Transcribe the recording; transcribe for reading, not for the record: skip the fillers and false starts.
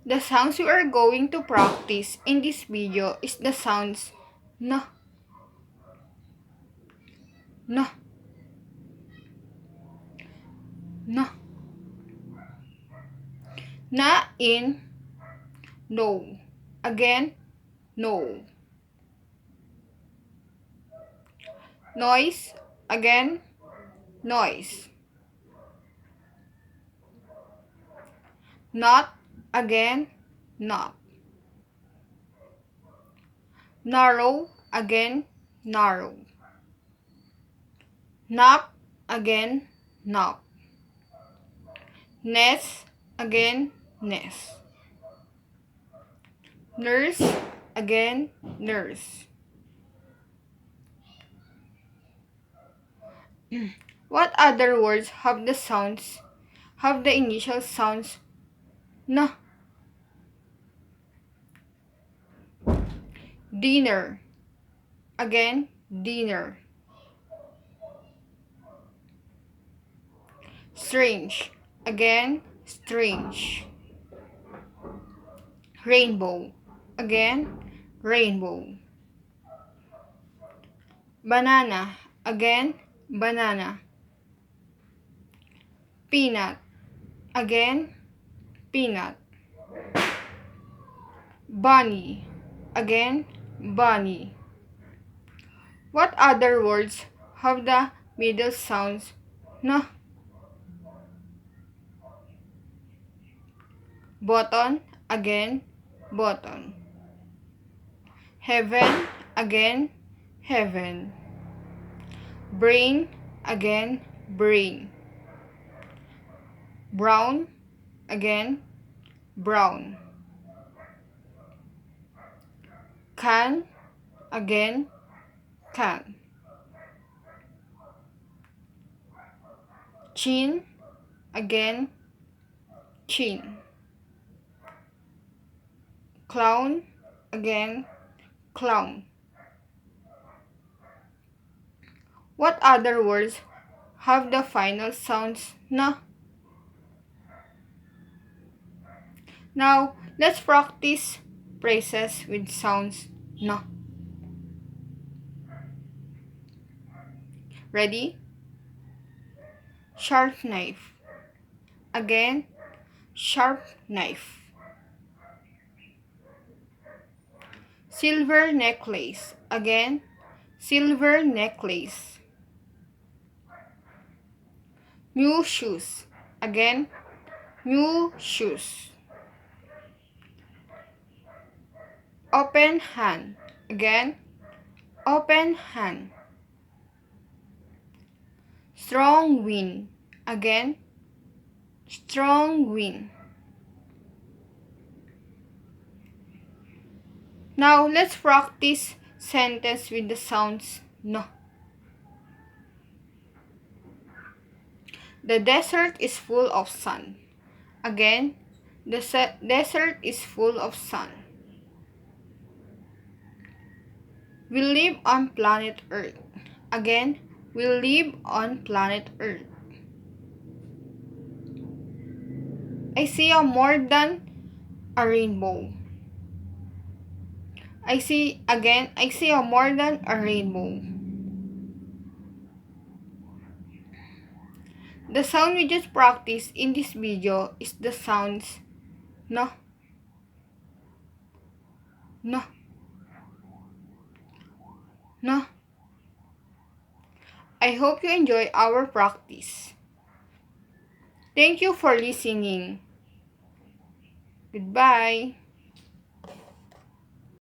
The sounds we are going to practice in this video is the sounds na, na, na. Na in no. Again, no. Noise, again, noise. Not, again, not. Narrow, again, narrow. Knock, again, knock. Nest, again, nest. Nurse, again, nurse. What other words have the initial sounds na? Dinner, again, dinner. Strange, again, strange. Rainbow, again, rainbow. Banana, again, banana. Peanut, again, peanut. Bunny, again, bunny. What other words have the middle sounds na? Button, again, button. Heaven, again, heaven. Brain, again, brain. Brown, again, brown. Can, again, can. Chin, again, chin. Clown, again, clown. What other words have the final sounds na? Now, let's practice phrases with sounds na. Ready? Sharp knife. Again, sharp knife. Silver necklace. Again, silver necklace. New shoes. Again, new shoes. Open hand. Again, open hand. Strong wind. Again, strong wind. Now, let's practice sentence with the sounds no. The desert is full of sun. Again, the desert is full of sun. We live on planet Earth. Again, we live on planet Earth. I see more than a rainbow. I see more than a rainbow. The sound we just practiced in this video is the sounds no, no, no. I hope you enjoy our practice. Thank you for listening. Goodbye.